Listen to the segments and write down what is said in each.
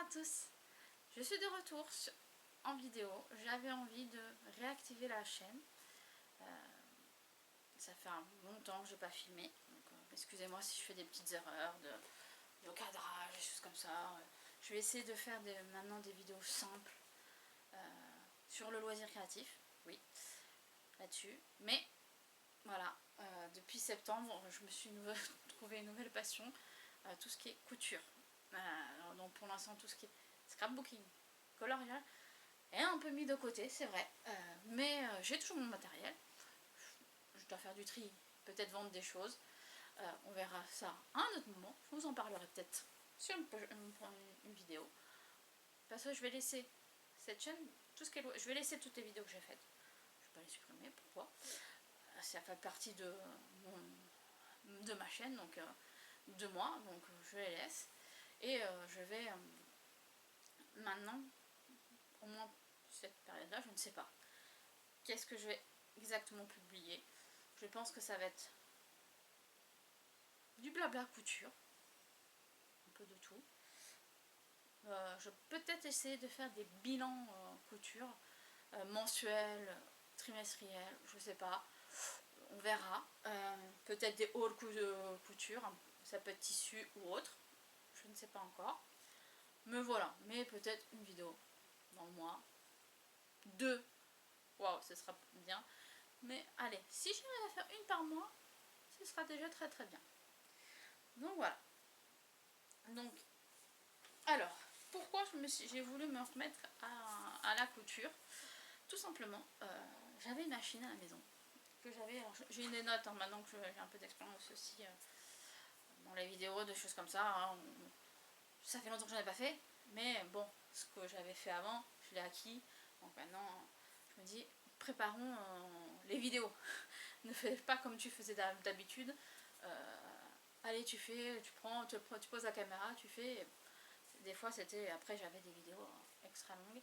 à tous, je suis de retour en vidéo. J'avais envie de réactiver la chaîne. Ça fait un bon temps que je n'ai pas filmé, donc excusez-moi si je fais des petites erreurs de cadrage, des choses comme ça. Je vais essayer de faire maintenant des vidéos simples sur le loisir créatif, oui, là-dessus. Mais voilà, depuis septembre, je me suis trouvé une nouvelle passion, tout ce qui est couture. Donc pour l'instant, tout ce qui est scrapbooking, coloriage est un peu mis de côté, c'est vrai. Mais j'ai toujours mon matériel. Je dois faire du tri, peut-être vendre des choses. On verra ça à un autre moment. Je vous en parlerai peut-être sur une vidéo. Parce que je vais laisser cette chaîne, je vais laisser toutes les vidéos que j'ai faites. Je ne vais pas les supprimer, pourquoi? Ça fait partie de ma chaîne, donc de moi, donc je les laisse. Et je vais maintenant, au moins cette période-là, je ne sais pas. Qu'est-ce que je vais exactement publier? Je pense que ça va être du blabla couture, un peu de tout. Je vais peut-être essayer de faire des bilans couture, mensuels, trimestriels, je sais pas. On verra. Peut-être des hauls couture, ça peut être tissu ou autre, je ne sais pas encore. Mais voilà, mais peut-être une vidéo dans le mois. 2, waouh, ce sera bien. Mais allez, si j'arrive à faire une par mois, ce sera déjà très très bien. Donc voilà. Donc, alors, pourquoi j'ai voulu me remettre à la couture? Tout simplement, j'avais une machine à la maison. J'ai des notes, hein, maintenant que j'ai un peu d'expérience aussi dans les vidéos, des choses comme ça. Hein, ça fait longtemps que j'en ai pas fait, mais bon, ce que j'avais fait avant, je l'ai acquis. Donc maintenant, je me dis, préparons les vidéos. Ne fais pas comme tu faisais d'habitude. Allez, tu prends, tu poses la caméra, tu fais. Des fois, c'était. Après, j'avais des vidéos extra longues.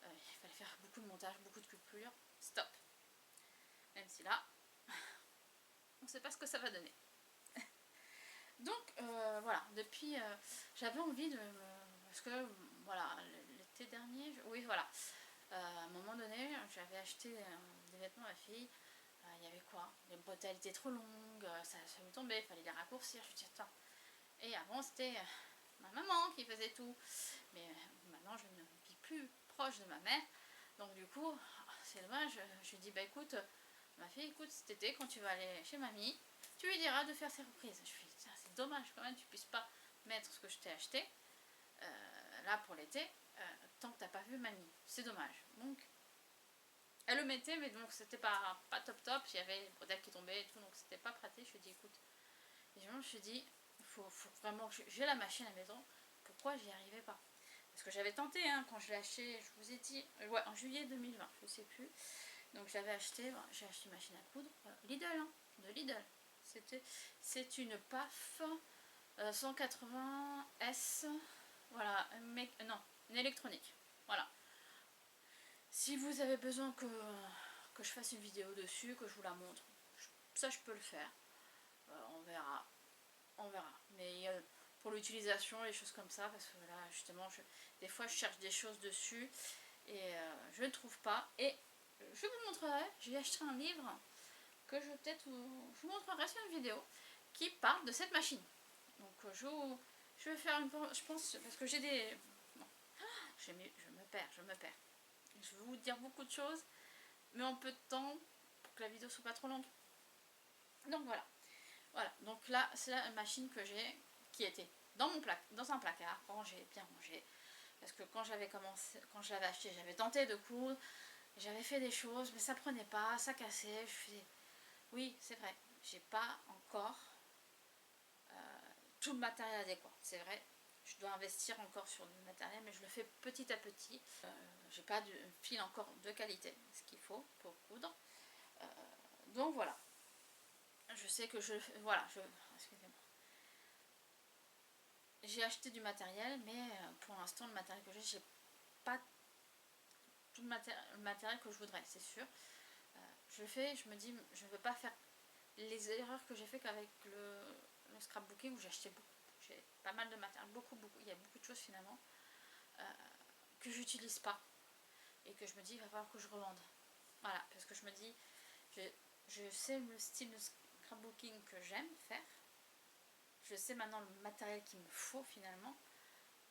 Il fallait faire beaucoup de montage, beaucoup de coupures. Stop. Même si là, on ne sait pas ce que ça va donner. Donc, voilà. Depuis, j'avais envie de. Parce que, voilà, l'été dernier, oui, voilà. À un moment donné, j'avais acheté des vêtements à ma fille. Il y avait quoi? Les bretelles étaient trop longues, ça me tombait, il fallait les raccourcir. Je me dis, attends. Et avant, c'était ma maman qui faisait tout. Mais maintenant, je ne vis plus proche de ma mère. Donc, du coup, c'est dommage. Je lui dis, bah écoute, ma fille, écoute, cet été, quand tu vas aller chez mamie, tu lui diras de faire ses reprises. Je lui dis, c'est dommage quand même, tu puisses pas mettre ce que je t'ai acheté là pour l'été, tant que t'as pas vu mamie. C'est dommage. Donc, elle le mettait, mais donc c'était pas top. Il y avait les bretelles qui tombaient et tout, donc c'était pas pratique. Je lui dis, écoute. Et je me suis dit, faut vraiment que j'ai la machine à la maison, pourquoi j'y arrivais pas? Parce que j'avais tenté, hein, quand je l'ai acheté, je vous ai dit, ouais, en juillet 2020, je sais plus. Donc j'ai acheté une machine à coudre, Lidl, hein, de Lidl. C'est une PAF 180S, voilà, mais non, une électronique, voilà. Si vous avez besoin que je fasse une vidéo dessus, que je vous la montre, ça je peux le faire. On verra. Mais pour l'utilisation, les choses comme ça, parce que là, justement, des fois, je cherche des choses dessus et je ne trouve pas. Et je vous montrerai, j'ai acheté un livre que je vous montrerai sur une vidéo qui parle de cette machine. Donc, je vais faire je pense, parce que j'ai des... Non, je me perds. Je vais vous dire beaucoup de choses, mais en peu de temps, pour que la vidéo soit pas trop longue. Donc voilà. Voilà, donc là, c'est la machine que j'ai, qui était dans un placard, quand j'ai bien rangé. Parce que quand je l'avais acheté, j'avais tenté de coudre, j'avais fait des choses, mais ça prenait pas, ça cassait. Je faisais, oui, c'est vrai, j'ai pas encore tout le matériel adéquat, c'est vrai. Je dois investir encore sur du matériel, mais je le fais petit à petit. J'ai pas de fil encore de qualité, ce qu'il faut pour coudre. Donc voilà. Je sais que excusez-moi. J'ai acheté du matériel, mais pour l'instant, le matériel que j'ai pas tout le matériel que je voudrais, c'est sûr. Je me dis, je ne veux pas faire les erreurs que j'ai fait qu'avec le scrapbooking où j'ai acheté beaucoup. J'ai pas mal de matériel, beaucoup. Il y a beaucoup de choses finalement. que j'utilise pas et que je me dis il va falloir que je revende. Voilà, parce que je me dis je sais le style de scrapbooking que j'aime faire, je sais maintenant le matériel qu'il me faut finalement.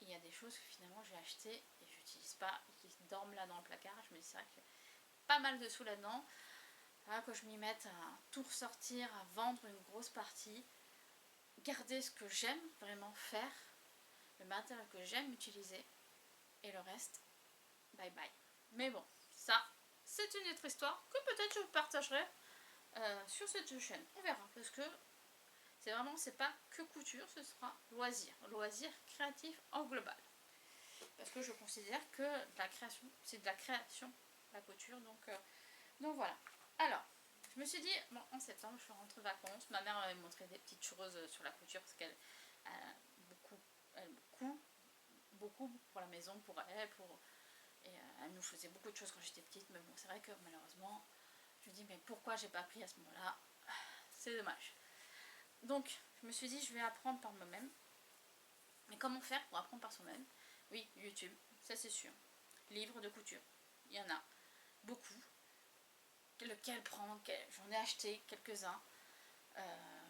Il y a des choses que finalement j'ai achetées et je n'utilise pas et qui dorment là dans le placard. Je me dis c'est vrai que pas mal de sous là-dedans. Voilà, que je m'y mette à tout ressortir, à vendre une grosse partie, garder ce que j'aime vraiment faire, le matériel que j'aime utiliser, et le reste, bye bye. Mais bon, ça, c'est une autre histoire que peut-être je partagerai sur cette chaîne. On verra, parce que c'est pas que couture, ce sera loisir créatif en global. Parce que je considère que la création, c'est de la création, la couture, donc voilà. Alors, je me suis dit, bon, en septembre, je rentre de vacances. Ma mère m'avait montré des petites choses sur la couture parce qu'elle a beaucoup pour la maison, pour elle, et elle nous faisait beaucoup de choses quand j'étais petite. Mais bon, c'est vrai que malheureusement, je me dis, mais pourquoi j'ai pas appris à ce moment-là? C'est dommage. Donc, je me suis dit, je vais apprendre par moi-même. Mais comment faire pour apprendre par soi-même? Oui, YouTube, ça c'est sûr. Livres de couture, il y en a beaucoup. Lequel prendre, j'en ai acheté quelques-uns.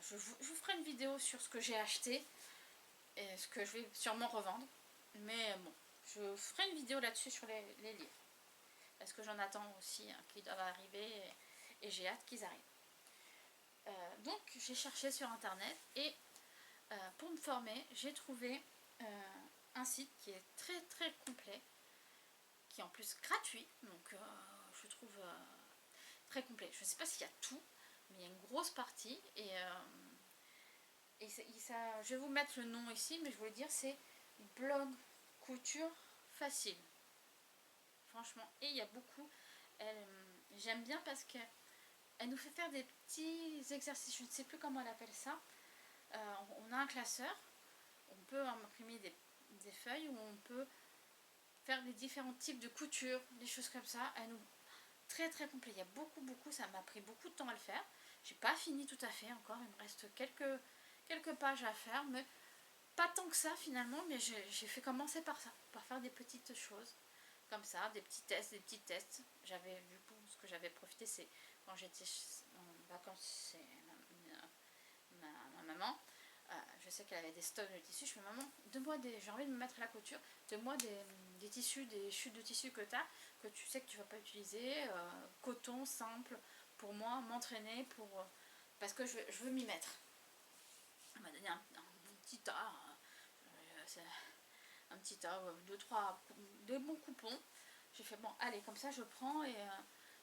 Je vous ferai une vidéo sur ce que j'ai acheté et ce que je vais sûrement revendre. Mais bon, je ferai une vidéo là-dessus sur les livres. Parce que j'en attends aussi qui doivent arriver et j'ai hâte qu'ils arrivent. Donc j'ai cherché sur internet et pour me former, j'ai trouvé un site qui est très très complet, qui est en plus gratuit, donc je trouve très complet. Je ne sais pas s'il y a tout, mais il y a une grosse partie et ça, je vais vous mettre le nom ici, mais je voulais dire c'est blog couture facile. Franchement, et il y a beaucoup. J'aime bien parce que elle nous fait faire des petits exercices. Je ne sais plus comment elle appelle ça. On a un classeur. On peut imprimer des feuilles où on peut faire les différents types de couture, des choses comme ça. Elle nous très très complet. Il y a beaucoup. Ça m'a pris beaucoup de temps à le faire. J'ai pas fini tout à fait encore. Il me reste quelques pages à faire, mais pas tant que ça finalement. Mais j'ai fait commencer par ça, par faire des petites choses comme ça, des petits tests. J'avais du coup ce que j'avais profité, c'est quand j'étais en vacances chez ma maman. Je sais qu'elle avait des stocks de tissus. Je fais maman, j'ai envie de me mettre à la couture. Donne-moi des tissus, des chutes de tissus que tu sais que tu vas pas utiliser, coton simple pour moi, m'entraîner parce que je veux m'y mettre. Elle m'a donné un petit tas, un petit tas, deux trois de bons coupons. J'ai fait bon, allez, comme ça je prends et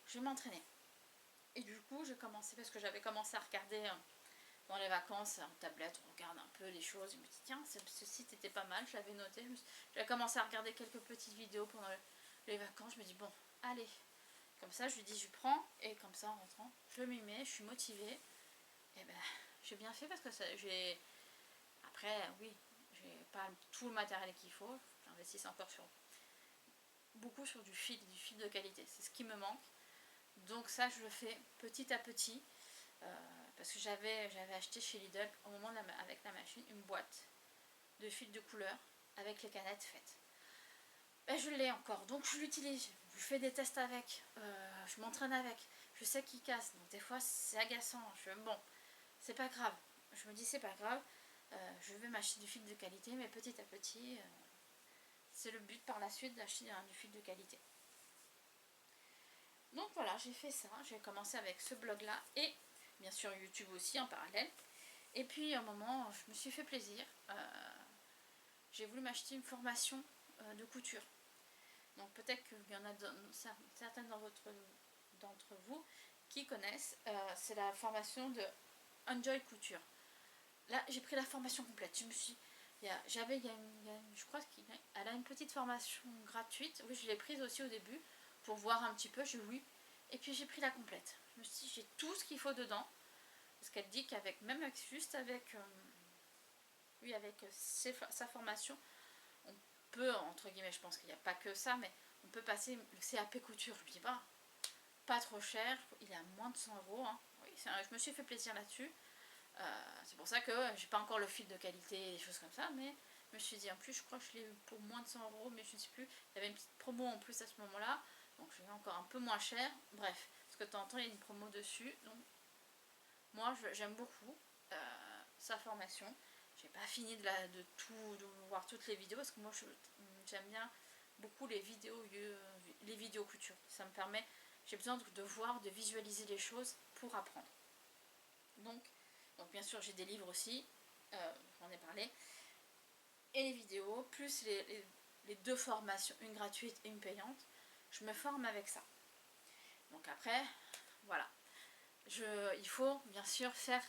je vais m'entraîner. Et du coup, j'ai commencé parce que j'avais commencé à regarder dans les vacances en tablette, on regarde un peu les choses. Je me dis tiens, ce site était pas mal, je l'avais noté. J'avais commencé à regarder quelques petites vidéos pendant les vacances. Je me dis bon, allez, comme ça je lui dis je prends et comme ça en rentrant, je m'y mets, je suis motivée. Et ben j'ai bien fait parce que j'ai après oui, j'ai pas tout le matériel qu'il faut. J'investis encore beaucoup sur du fil de qualité. C'est ce qui me manque. Donc ça je le fais petit à petit. Parce que j'avais acheté chez Lidl au moment avec la machine une boîte de fil de couleur avec les canettes faites. Ben, je l'ai encore, donc je l'utilise, je fais des tests avec, je m'entraîne avec, je sais qu'il casse, donc des fois c'est agaçant, bon, c'est pas grave, je me dis c'est pas grave, je vais m'acheter du fil de qualité, mais petit à petit, c'est le but par la suite d'acheter du fil de qualité. Donc voilà, j'ai fait ça, j'ai commencé avec ce blog là et bien sûr YouTube aussi en parallèle. Et puis à un moment, je me suis fait plaisir. J'ai voulu m'acheter une formation de couture. Donc peut-être qu'il y en a certaines d'entre vous qui connaissent. C'est la formation de Enjoy Couture. Là, j'ai pris la formation complète. Je crois qu'elle a une petite formation gratuite. Oui, je l'ai prise aussi au début pour voir un petit peu. J'ai oui. Et puis j'ai pris la complète. Je me suis dit, j'ai tout ce qu'il faut dedans. Parce qu'elle dit qu'avec sa formation, on peut, entre guillemets, je pense qu'il n'y a pas que ça, mais on peut passer le CAP couture. Je me dis, bah, pas trop cher, il est à moins de 100 euros. Hein. Oui, je me suis fait plaisir là-dessus. C'est pour ça que j'ai pas encore le fil de qualité et des choses comme ça, mais Je me suis dit, en plus je crois que je l'ai eu pour moins de 100 €, mais je ne sais plus, il y avait une petite promo en plus à ce moment là, donc je l'ai encore un peu moins cher, bref, parce que de temps en temps il y a une promo dessus, donc moi j'aime beaucoup sa formation. J'ai pas fini de voir toutes les vidéos, parce que moi j'aime bien beaucoup les vidéos couture, ça me permet, j'ai besoin de voir, de visualiser les choses pour apprendre. Donc bien sûr j'ai des livres aussi, j'en ai parlé, et les vidéos, plus les deux formations, une gratuite et une payante, je me forme avec ça. Donc après, voilà, il faut bien sûr faire.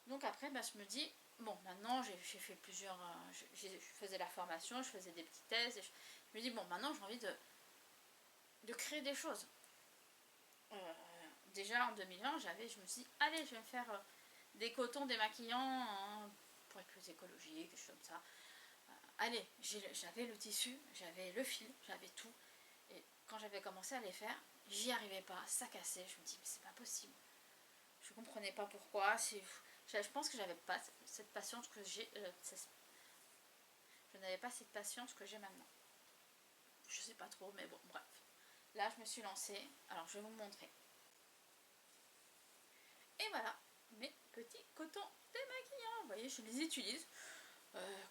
Donc après, je me dis, bon, maintenant j'ai fait plusieurs, je faisais la formation, je faisais des petits tests, et je me dis, bon, maintenant j'ai envie de créer des choses. Déjà en 2020, je me suis dit, allez, je vais me faire des cotons démaquillants pour être plus écologique, des choses comme ça. Allez, j'avais le tissu, j'avais le fil, j'avais tout. Et quand j'avais commencé à les faire, j'y arrivais pas, ça cassait. Je me dis, mais c'est pas possible. Je comprenais pas pourquoi. Je pense que j'avais pas cette patience que j'ai. Je n'avais pas cette patience que j'ai maintenant. Je sais pas trop, mais bon, bref. Là, je me suis lancée. Alors, je vais vous montrer. Et voilà, mes petits cotons démaquillants. Vous voyez, je les utilise.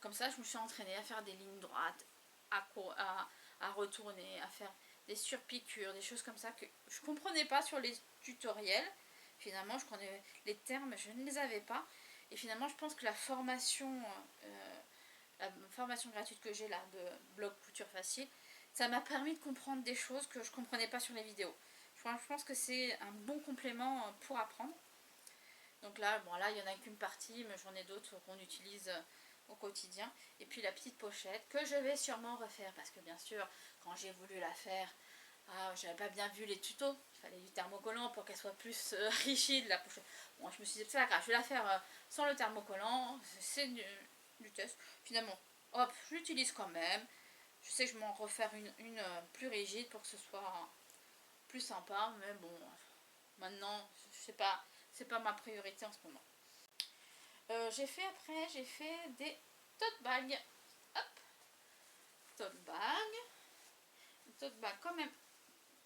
Comme ça, je me suis entraînée à faire des lignes droites, à retourner, à faire des surpiqûres, des choses comme ça que je comprenais pas sur les tutoriels. Finalement, je connais les termes, je ne les avais pas. Et finalement, je pense que la formation gratuite que j'ai là, de blog couture facile, ça m'a permis de comprendre des choses que je comprenais pas sur les vidéos. Je pense que c'est un bon complément pour apprendre. Donc là, bon, là, il n'y en a qu'une partie, mais j'en ai d'autres qu'on utilise au quotidien. Et puis la petite pochette que je vais sûrement refaire, parce que bien sûr, quand j'ai voulu la faire, j'avais pas bien vu les tutos. Il fallait du thermocollant pour qu'elle soit plus rigide, la pochette. Bon, je me suis dit, c'est pas grave, je vais la faire sans le thermocollant. C'est du test. Finalement, hop, j'utilise quand même. Je sais que je vais m'en refaire une plus rigide pour que ce soit plus sympa, mais bon, maintenant, je sais pas, c'est pas ma priorité en ce moment. J'ai fait des tote bags. Hop, tote bag. Tote bag quand même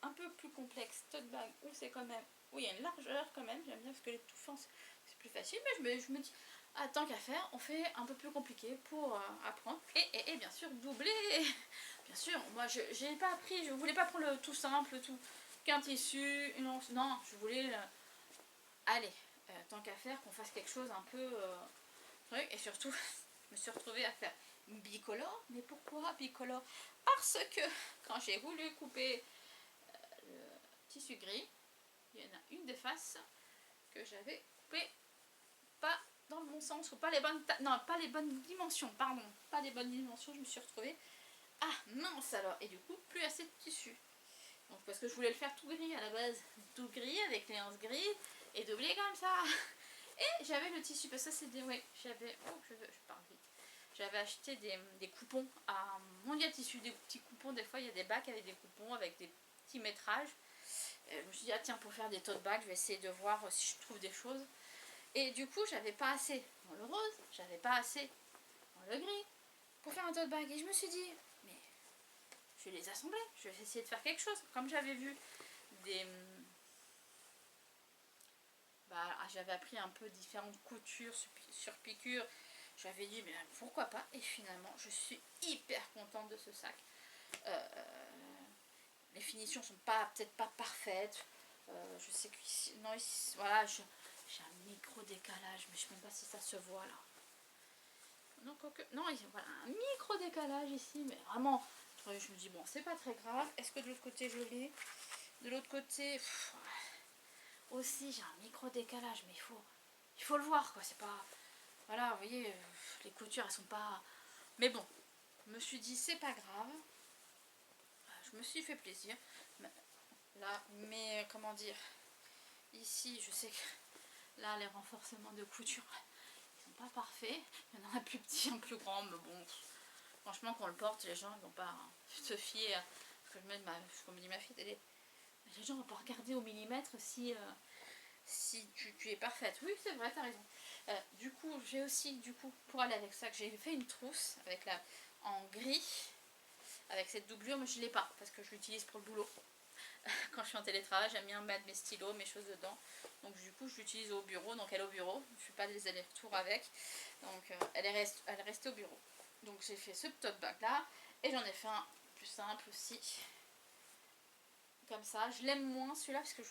un peu plus complexe. Tote bag où c'est quand même, où il y a une largeur quand même. J'aime bien parce que l'étouffant c'est plus facile. Mais je me dis, tant qu'à faire, on fait un peu plus compliqué pour apprendre. Et bien sûr, doubler. Bien sûr, moi j'ai pas appris, je voulais pas prendre le tout simple, tout qu'un tissu, non, je voulais allez, tant qu'à faire, qu'on fasse quelque chose un peu truc. Et surtout, je me suis retrouvée à faire bicolore. Mais pourquoi bicolore? Parce que quand j'ai voulu couper le tissu gris, il y en a une des faces que j'avais coupée pas dans le bon sens, ou pas les bonnes pas les bonnes dimensions, pardon, pas les bonnes dimensions. Je me suis retrouvée, ah mince alors, et du coup plus assez de tissu. Donc parce que je voulais le faire tout gris à la base, tout gris avec les anses gris et doubler comme ça. Et j'avais le tissu, parce que ça c'est des, ouais, j'avais, je parle vite. J'avais acheté des coupons à Mondial Tissu, des petits coupons. Des fois il y a des bacs avec des coupons avec des petits métrages. Je me suis dit, ah tiens, pour faire des tote bags, je vais essayer de voir si je trouve des choses. Et du coup, j'avais pas assez dans le rose, j'avais pas assez dans le gris pour faire un tote bag. Et je me suis dit, mais je vais les assembler, je vais essayer de faire quelque chose. Comme j'avais vu des... j'avais appris un peu différentes coutures sur piqûre. J'avais dit, mais pourquoi pas. Et finalement, je suis hyper contente de ce sac. Les finitions sont peut-être pas parfaites. Je sais que ici, non, ici, voilà, j'ai un micro décalage, mais je ne sais même pas si ça se voit là. Non, voilà, un micro décalage ici, mais vraiment, je me dis, bon, c'est pas très grave. Est-ce que de l'autre côté je l'ai? De l'autre côté, aussi j'ai un micro décalage, mais il faut le voir, quoi. C'est pas, voilà, vous voyez, les coutures elles sont pas, mais bon, je me suis dit, c'est pas grave. Je me suis fait plaisir. Là, mais comment dire, ici, je sais que là, les renforcements de couture, ils sont pas parfaits. Il y en a un plus petit, un plus grand, mais bon, franchement, quand on le porte, les gens, ils vont pas se fier à ce que comme dit ma fille, les gens vont pas regarder au millimètre si tu es parfaite. Oui, c'est vrai, t'as raison. Du coup, j'ai aussi, pour aller avec ça, que j'ai fait une trousse avec en gris, avec cette doublure, mais je ne l'ai pas, parce que je l'utilise pour le boulot. Quand je suis en télétravail, j'aime bien mettre mes stylos, mes choses dedans. Donc du coup, je l'utilise au bureau, donc elle est au bureau. Je ne fais pas les allers-retours avec. Donc elle est restée au bureau. Donc j'ai fait ce tote bag là, et j'en ai fait un plus simple aussi. Comme ça, je l'aime moins celui-là, parce que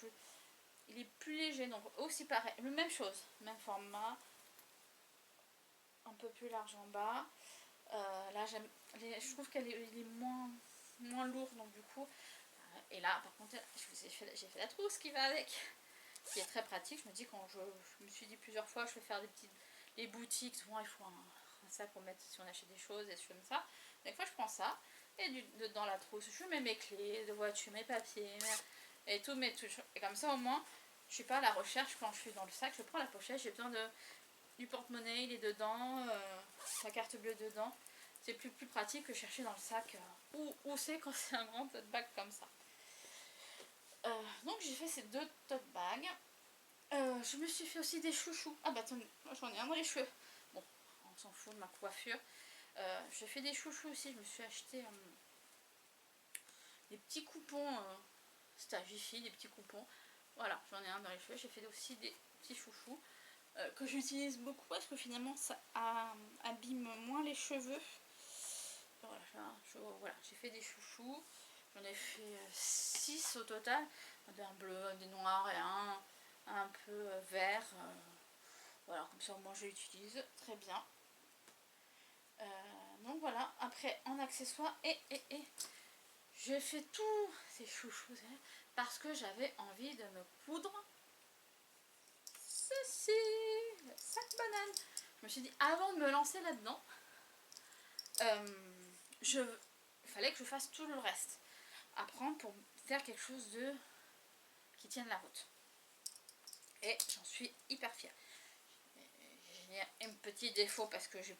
il est plus léger, donc aussi pareil, même chose, même format, un peu plus large en bas. Là, je trouve qu'il est moins lourd, donc du coup, et là, par contre, j'ai fait la trousse qui va avec, qui est très pratique. Je me dis, quand je me suis dit plusieurs fois, je vais faire les boutiques, souvent il faut un sac pour mettre si on achète des choses, et des choses comme ça. Des fois, je prends ça, et dans la trousse, je mets mes clés de voiture, mes papiers, et tout, et comme ça, au moins, je suis pas à la recherche quand je suis dans le sac. Je prends la pochette, j'ai besoin du porte-monnaie, il est dedans, la carte bleue dedans. C'est plus pratique que chercher dans le sac où c'est quand c'est un grand tote bag comme ça. Donc j'ai fait ces 2 tote bags. Je me suis fait aussi des chouchous. Ah bah attendez, j'en ai un dans les cheveux. Bon, on s'en fout de ma coiffure. J'ai fait des chouchous aussi. Je me suis acheté des petits coupons. C'était à Jiffy, des petits coupons. Voilà, j'en ai un dans les cheveux. J'ai fait aussi des petits chouchous que j'utilise beaucoup parce que finalement ça abîme moins les cheveux. Voilà, j'ai fait des chouchous. J'en ai fait 6 au total. Un bleu, des noirs et un peu vert. Voilà, comme ça moi je l'utilise très bien. Donc voilà, après en accessoires, j'ai fait tous ces chouchous parce que j'avais envie de me coudre ceci, le sac banane. Je me suis dit, avant de me lancer là-dedans, il fallait que je fasse tout le reste. Apprendre pour faire quelque chose qui tienne la route. Et j'en suis hyper fière. J'ai un petit défaut parce que j'ai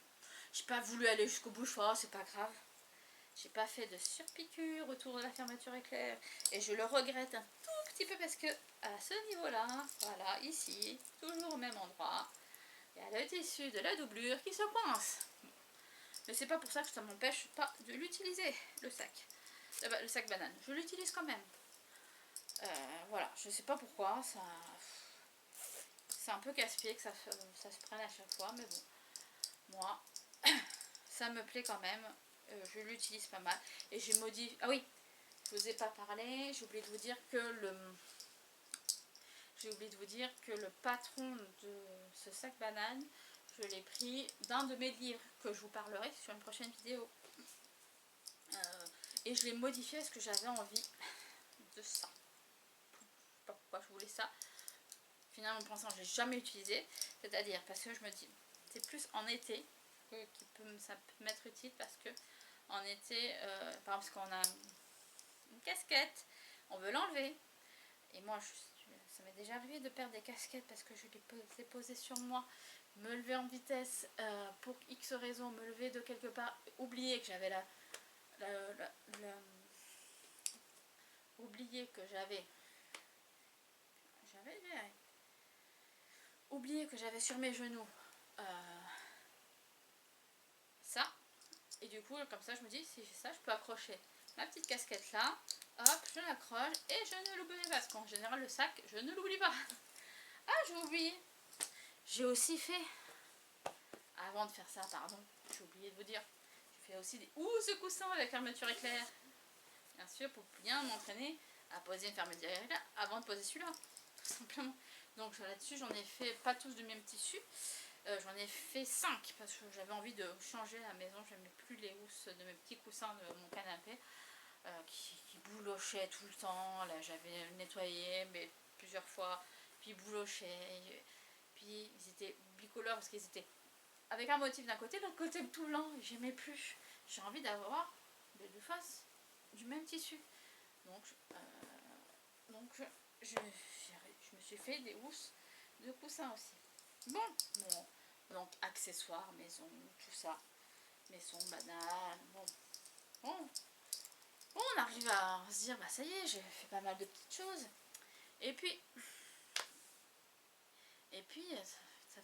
pas voulu aller jusqu'au bout. C'est pas grave. J'ai pas fait de surpiqûre autour de la fermeture éclair. Et je le regrette un tout petit peu parce que à ce niveau-là, voilà, ici, toujours au même endroit, il y a le tissu de la doublure qui se coince. Mais c'est pas pour ça que ça m'empêche pas de l'utiliser, le sac. Le sac banane. Je l'utilise quand même. Voilà, je sais pas pourquoi, c'est un peu casse-pied que ça se prenne à chaque fois, mais bon, moi, ça me plaît quand même, je l'utilise pas mal, et j'ai modifié, ah oui, je vous ai pas parlé, j'ai oublié de vous dire que le patron de ce sac banane, je l'ai pris d'un de mes livres, que je vous parlerai sur une prochaine vidéo, et je l'ai modifié parce que j'avais envie de ça. Pas pourquoi je voulais ça. Finalement, pour l'instant, je n'ai jamais utilisé. C'est-à-dire parce que je me dis, c'est plus en été ça peut m'être utile parce que en été, par exemple, quand on a une casquette, on veut l'enlever. Et moi, ça m'est déjà arrivé de perdre des casquettes parce que je les posais sur moi, me lever en vitesse pour X raison, me lever de quelque part, oublier que j'avais oublier que sur mes genoux ça, et du coup comme ça je me dis, si j'ai ça, je peux accrocher ma petite casquette là, hop, je l'accroche et je ne l'oublie pas, parce qu'en général le sac, je ne l'oublie pas. Ah, j'ai oublié, j'ai aussi fait, avant de faire ça, pardon, j'ai oublié de vous dire, j'ai fait aussi des housses coussins avec fermeture éclair, bien sûr, pour bien m'entraîner à poser une fermeture éclair avant de poser celui-là, tout simplement. Donc là-dessus, j'en ai fait pas tous du même tissu, j'en ai fait 5 parce que j'avais envie de changer la maison. Je n'aimais plus les housses de mes petits coussins de mon canapé qui boulochaient tout le temps. Là, j'avais nettoyé mais plusieurs fois, puis boulochaient, puis ils étaient bicolores parce qu'ils étaient avec un motif d'un côté, l'autre côté tout blanc. J'aimais plus. J'ai envie d'avoir les deux faces du même tissu. Donc je me suis fait des housses de coussins aussi. Bon, donc accessoires, maison, tout ça, maison, banane, bon, on arrive à se dire, bah ça y est, j'ai fait pas mal de petites choses. Et puis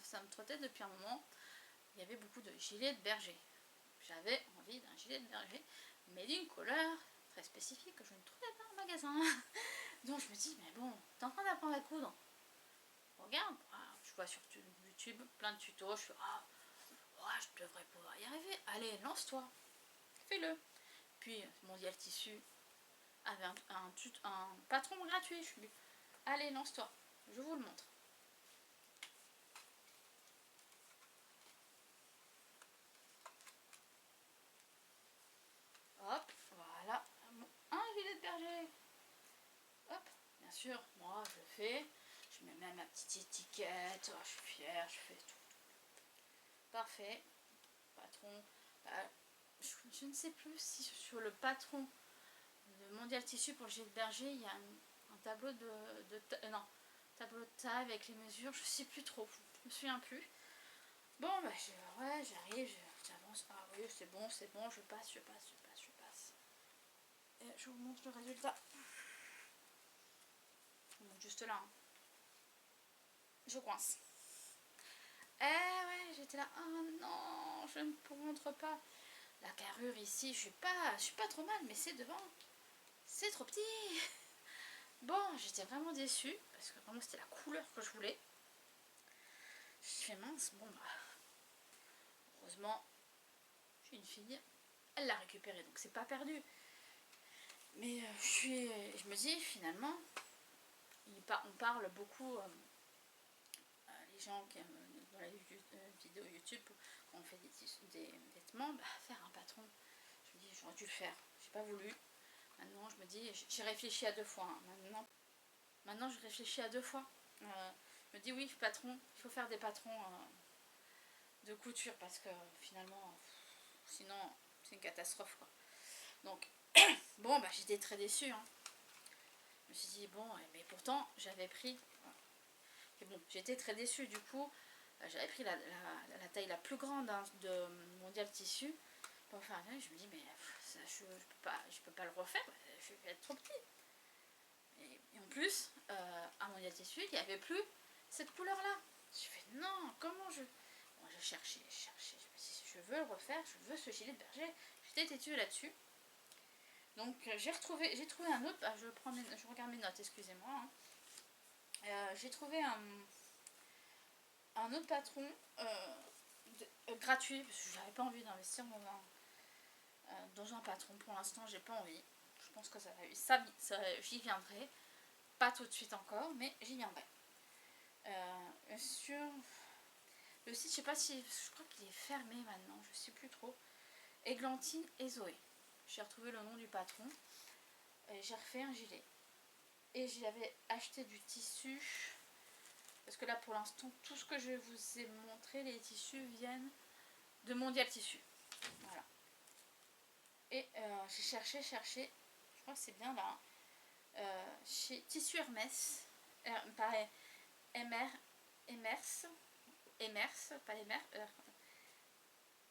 ça me trottait depuis un moment. Il y avait beaucoup de gilets de berger. J'avais envie d'un gilet de berger, mais d'une couleur très spécifique que je ne trouvais pas en magasin. Donc je me dis, mais bon, t'es en train d'apprendre à coudre. Regarde, je vois sur YouTube plein de tutos, je fais, je devrais pouvoir y arriver. Allez, lance-toi, fais-le. Puis Mondial Tissu avait un patron gratuit. Je lui dis, allez, lance-toi, je vous le montre. Hop, voilà, un gilet de berger. Hop, bien sûr, moi je le fais. Je mets même ma petite étiquette. Je suis fière, je fais tout. Parfait. Patron. Je ne sais plus si sur le patron de Mondial Tissu pour le gilet de berger, il y a un tableau tableau de taille avec les mesures. Je ne sais plus trop. Je me souviens plus. Bon, j'arrive, j'avance. Ah oui, c'est bon, je passe. Et je vous montre le résultat. Donc juste là. Je coince. Ouais, j'étais là. Oh non, je ne montre pas. La carrure ici, je suis pas trop mal, mais c'est devant. C'est trop petit. Bon, j'étais vraiment déçue, parce que vraiment c'était la couleur que je voulais. Je fais mince, heureusement, j'ai une fille, elle l'a récupéré, donc c'est pas perdu. Mais je me dis finalement, on parle beaucoup, les gens qui aiment dans la vidéo YouTube, quand on fait des vêtements, faire un patron. Je me dis, j'aurais dû le faire, j'ai pas voulu. Maintenant, je me dis, j'ai réfléchi à 2 fois. Hein. Maintenant, je réfléchis à 2 fois. Je me dis, oui, patron, il faut faire des patrons de couture parce que finalement, sinon, c'est une catastrophe, quoi. Donc, bon, j'étais très déçue. Hein. Je me suis dit, bon, mais pourtant, j'avais pris. Et bon, j'étais très déçue. Du coup, j'avais pris la taille la plus grande de Mondial Tissu. Pour faire je me dis, mais ça, je peux pas le refaire. Je vais être trop petit. Et en plus, à Mondial Tissu, il n'y avait plus cette couleur-là. Je fais, non, comment je... Bon, je cherchais. Je me dis, je veux le refaire, je veux ce gilet de berger. J'étais têtue là-dessus. Donc j'ai trouvé un autre, je regarde mes notes, excusez-moi. Hein. J'ai trouvé un autre patron gratuit, parce que j'avais pas envie d'investir dans un patron. Pour l'instant, j'ai pas envie. Je pense que j'y viendrai. Pas tout de suite encore, mais j'y viendrai. Sur le site, je sais pas si... Je crois qu'il est fermé maintenant, je sais plus trop. Églantine et Zoé. J'ai retrouvé le nom du patron. Et j'ai refait un gilet. Et j'avais acheté du tissu. Parce que là, pour l'instant, tout ce que je vous ai montré, les tissus viennent de Mondial Tissu. Voilà. Et j'ai cherché. Je crois que c'est bien là. Chez Tissu Hermès. Pareil. Emers, pas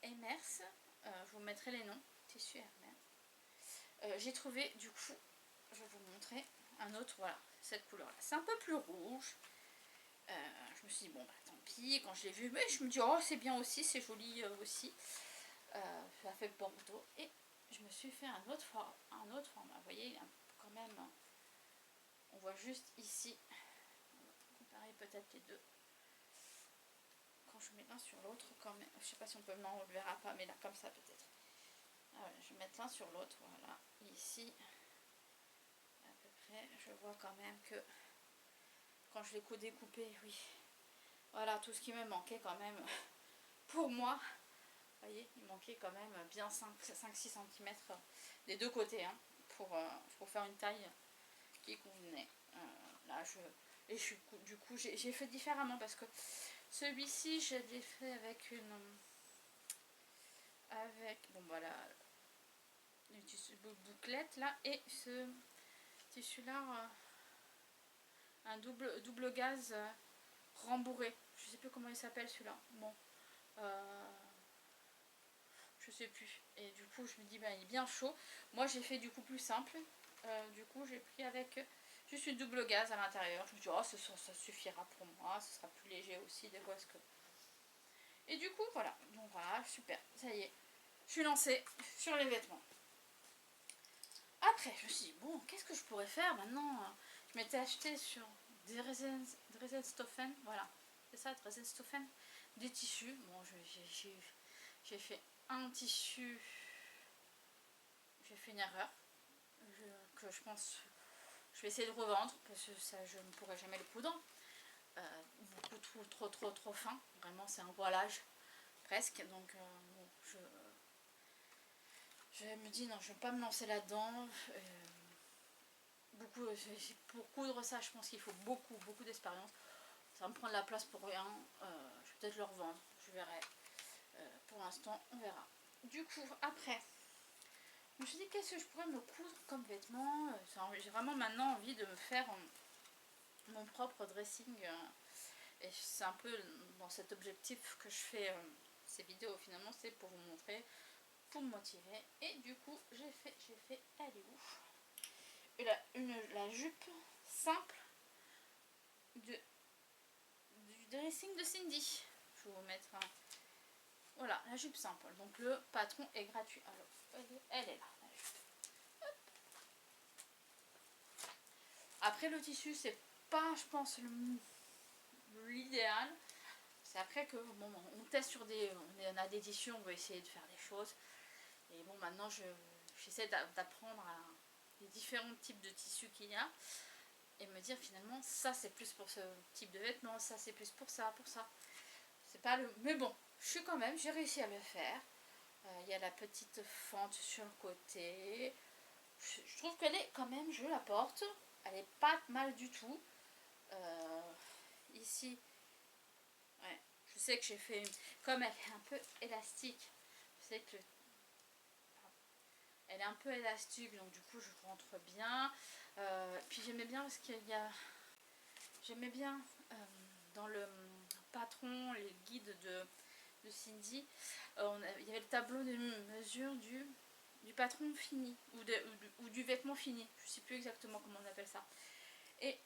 Emers, je vous mettrai les noms, Tissu Hermès. J'ai trouvé, du coup, je vais vous montrer un autre, voilà, cette couleur-là. C'est un peu plus rouge. Je me suis dit, tant pis, quand je l'ai vu, mais je me dis, oh, c'est bien aussi, c'est joli aussi. Ça fait Bordeaux. Et je me suis fait un autre format. Vous voyez, quand même, on voit juste ici. Comparer peut-être les deux. Quand je mets l'un sur l'autre, quand même, je sais pas si on peut, non, on le verra pas, mais là comme ça peut-être. Je vais mettre l'un sur l'autre, voilà. Et ici, à peu près, je vois quand même que quand je l'ai découpé, oui. Voilà, tout ce qui me manquait quand même pour moi. Vous voyez, il manquait quand même bien 5-6 cm des deux côtés hein, pour faire une taille qui convenait. Là, du coup, j'ai fait différemment parce que celui-ci, je l'ai fait avec une tissu bouclette là, et ce tissu-là, un double gaze rembourré. Je sais plus comment il s'appelle celui-là. Bon, je sais plus. Et du coup, je me dis, il est bien chaud. Moi, j'ai fait du coup plus simple. Du coup, j'ai pris avec juste une double gaze à l'intérieur. Je me dis, oh, ça suffira pour moi, ce sera plus léger aussi des fois. Et du coup, voilà, donc voilà, super, ça y est, je suis lancée sur les vêtements. Après, je me suis dit, bon, qu'est-ce que je pourrais faire maintenant? Je m'étais acheté sur Dresdenstoffen, voilà, c'est ça, Dresdenstoffen, des tissus. Bon, j'ai fait un tissu, j'ai fait une erreur, que je pense, je vais essayer de revendre, parce que ça, je ne pourrai jamais le coudre. Beaucoup trop fin, vraiment, c'est un voilage, presque, donc bon, je me dis, non, je ne vais pas me lancer là-dedans. Pour coudre ça, je pense qu'il faut beaucoup d'expérience. Ça va me prendre la place pour rien. Je vais peut-être le revendre, je verrai. Pour l'instant, on verra. Du coup, après, je me suis dit, qu'est-ce que je pourrais me coudre comme vêtements? J'ai vraiment maintenant envie de me faire mon propre dressing. Et c'est un peu dans cet objectif que je fais ces vidéos. Finalement, c'est pour vous montrer, pour me motiver. Et du coup, j'ai fait, elle est où? La jupe simple du dressing de Cindy. Je vais vous mettre un... Voilà, la jupe simple. Donc le patron est gratuit. Alors, elle est là, la jupe. Hop. Après, le tissu, c'est pas, je pense, l'idéal. C'est après que, bon, on teste sur on a des tissus, on veut essayer de faire des choses. Et bon, maintenant, j'essaie d'apprendre les différents types de tissus qu'il y a. Et me dire finalement, ça c'est plus pour ce type de vêtements, ça c'est plus pour ça. C'est pas le... Mais bon, j'ai réussi à le faire. Il y a la petite fente sur le côté. Je trouve qu'elle est quand même, je la porte. Elle est pas mal du tout. Ici, ouais, je sais que j'ai fait comme elle est un peu élastique. Je sais que elle est un peu élastique, donc du coup je rentre bien. Puis j'aimais bien parce j'aimais bien dans le patron, les guides de Cindy, il y avait le tableau de mesure du patron fini ou du vêtement fini. Je ne sais plus exactement comment on appelle ça. Et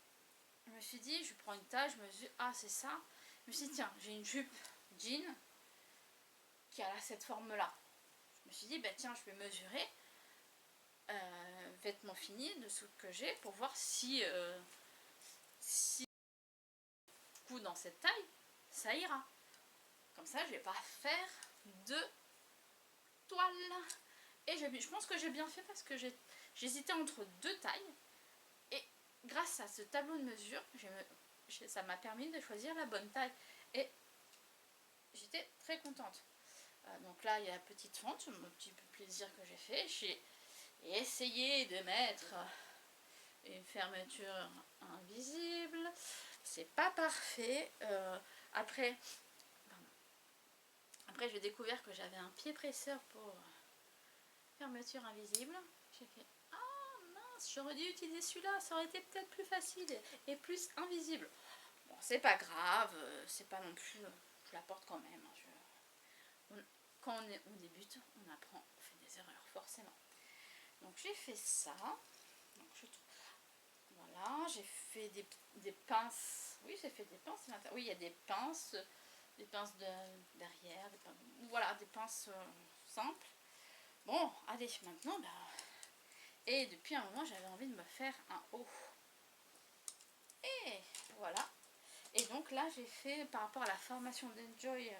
je me suis dit, je prends une taille, je me suis dit, ah c'est ça. Je me suis dit, tiens, j'ai une jupe jean qui a cette forme-là. Je me suis dit, bah tiens, je vais mesurer vêtements finis de ce que j'ai pour voir si dans cette taille ça ira. Comme ça je vais pas faire de toile. Et je pense que j'ai bien fait parce que j'hésitais entre deux tailles et grâce à ce tableau de mesure ça m'a permis de choisir la bonne taille et j'étais très contente. Donc là il y a la petite fente, mon petit plaisir que j'ai fait. J'ai essayé de mettre une fermeture invisible. C'est pas parfait. Après, j'ai découvert que j'avais un pied presseur pour fermeture invisible. J'ai fait, ah mince, j'aurais dû utiliser celui-là, ça aurait été peut-être plus facile et plus invisible. Bon, c'est pas grave, c'est pas non plus, je la porte quand même. Quand on débute, on apprend, on fait des erreurs, forcément. Donc j'ai fait ça. Donc, voilà, j'ai fait des pinces. Oui, j'ai fait des pinces. Oui, il y a des pinces derrière. Voilà, des pinces simples. Bon, allez, maintenant, bah... Et depuis un moment, j'avais envie de me faire un haut. Et voilà. Et donc là, j'ai fait, par rapport à la formation d'Enjoy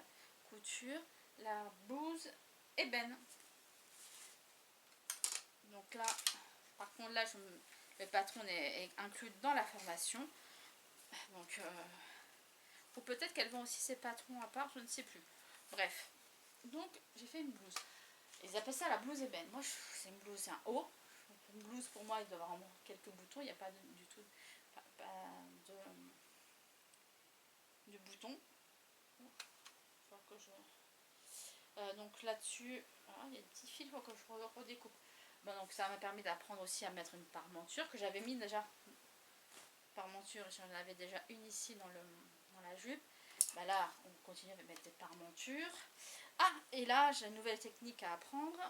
Couture, la blouse ébène. Donc là, par contre, là, le patron est inclus dans la formation. Donc, ou peut-être qu'elles vont aussi ses patrons à part, je ne sais plus. Bref, donc j'ai fait une blouse. Ils appellent ça la blouse ébène. Moi, c'est une blouse, c'est un haut. Une blouse, pour moi, il doit avoir quelques boutons. Il n'y a pas du tout de boutons. Donc là-dessus, voilà, il y a des petits fils, il faut que je redécoupe. Bon, donc ça m'a permis d'apprendre aussi à mettre une parmenture que j'avais mis déjà. Parmenture, j'en avais déjà une ici dans la jupe. Bah là, on continue à mettre des parmentures. Ah, et là, j'ai une nouvelle technique à apprendre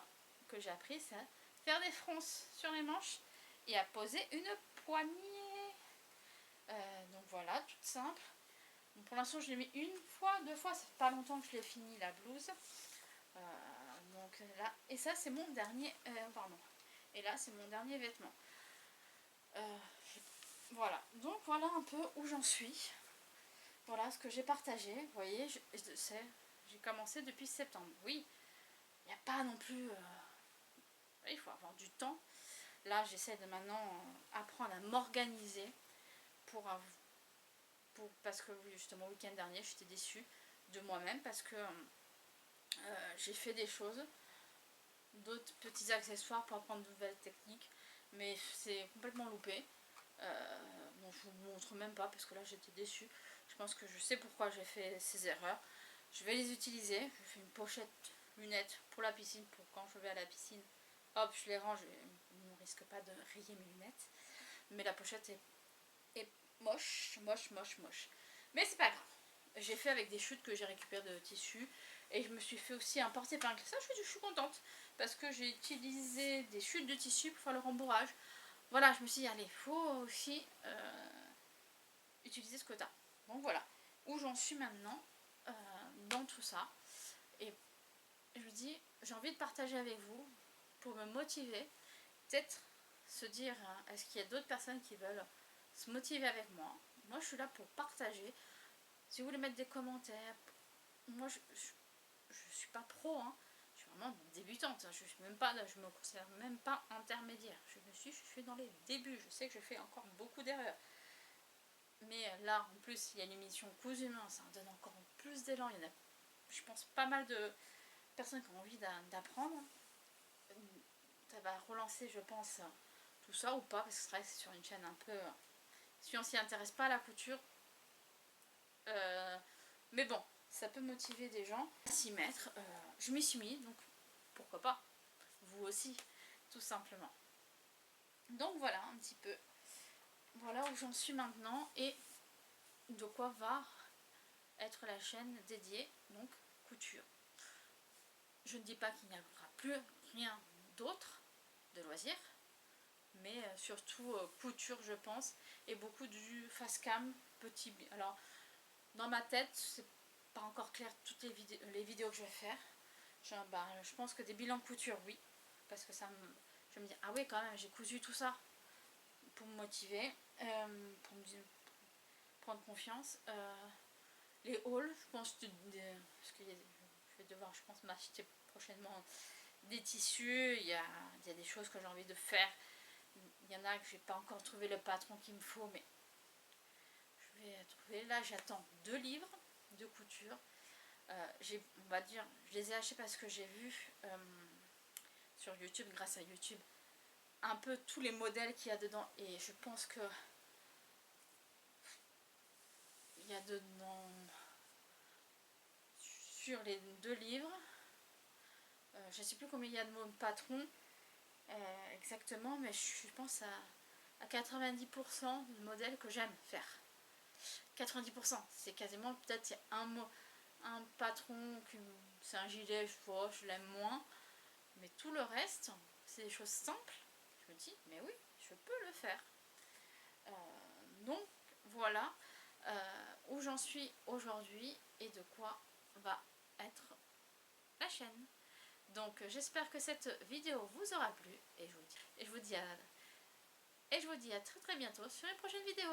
que j'ai appris, c'est faire des fronces sur les manches et à poser une poignée. Donc voilà, toute simple. Donc pour l'instant je l'ai mis une fois, 2 fois, ça fait pas longtemps que je l'ai fini la blouse. Donc là, et ça c'est mon dernier, pardon. Et là c'est mon dernier vêtement. Voilà, donc voilà un peu où j'en suis. Voilà ce que j'ai partagé. Vous voyez, j'ai commencé depuis septembre. Oui, il n'y a pas non plus... il faut avoir du temps. Là, j'essaie de maintenant apprendre à m'organiser parce que oui, justement, le week-end dernier, j'étais déçue de moi-même parce que j'ai fait des choses, d'autres petits accessoires pour apprendre de nouvelles techniques, mais c'est complètement loupé. Bon, je vous montre même pas parce que là, j'étais déçue. Je pense que je sais pourquoi j'ai fait ces erreurs. Je vais les utiliser. Je fais une pochette lunettes pour la piscine, pour quand je vais à la piscine. Hop, je les range, je ne risque pas de rayer mes lunettes. Mais la pochette est moche. Mais c'est pas grave. J'ai fait avec des chutes que j'ai récupérées de tissu. Et je me suis fait aussi un porte-épingle. Ça, je suis contente. Parce que j'ai utilisé des chutes de tissu pour faire le rembourrage. Voilà, je me suis dit, allez, il faut aussi utiliser ce que tu as. Donc voilà, où j'en suis maintenant dans tout ça. Et je me dis, j'ai envie de partager avec vous pour me motiver. Peut-être se dire, est-ce qu'il y a d'autres personnes qui veulent se motiver avec moi? Moi, je suis là pour partager. Si vous voulez mettre des commentaires, moi, je suis pas pro, hein. Je suis vraiment débutante. Je me considère même pas intermédiaire. Je suis dans les débuts. Je sais que je fais encore beaucoup d'erreurs. Mais là, en plus, il y a l'émission Cousu Main, ça donne encore plus d'élan. Il y en a, je pense, pas mal de personnes qui ont envie d'apprendre. Ça va relancer, je pense, tout ça ou pas, parce que c'est vrai que c'est sur une chaîne un peu... Si on s'y intéresse pas à la couture, mais bon, ça peut motiver des gens à s'y mettre. Je m'y suis mis, donc pourquoi pas. Vous aussi, tout simplement. Donc voilà, un petit peu. Voilà où j'en suis maintenant et de quoi va être la chaîne dédiée, donc couture. Je ne dis pas qu'il n'y aura plus rien d'autre de loisirs, mais surtout couture, je pense, et beaucoup du face cam, petit. Alors, dans ma tête, c'est pas encore clair toutes les vidéos que je vais faire. Je pense que des bilans couture, oui, parce que je me dis, ah oui, quand même, j'ai cousu tout ça pour me motiver, pour me prendre confiance. Les hauls, je pense parce que je vais devoir, je pense, m'acheter prochainement des tissus. Il y a des choses que j'ai envie de faire. Il y en a que je n'ai pas encore trouvé le patron qu'il me faut, mais je vais trouver. Là, j'attends 2 livres de couture. On va dire, je les ai achetés parce que j'ai vu sur YouTube, grâce à YouTube, un peu tous les modèles qu'il y a dedans, et je pense que il y a dedans sur les 2 livres. Je ne sais plus combien il y a de mots de patron exactement, mais je pense à 90% du modèle que j'aime faire. 90%, c'est quasiment, peut-être il y a un patron, c'est un gilet, je l'aime moins, mais tout le reste, c'est des choses simples. Je me dis, mais oui, je peux le faire. Donc voilà où j'en suis aujourd'hui et de quoi va être la chaîne. Donc j'espère que cette vidéo vous aura plu et je vous dis à très très bientôt sur une prochaine vidéo.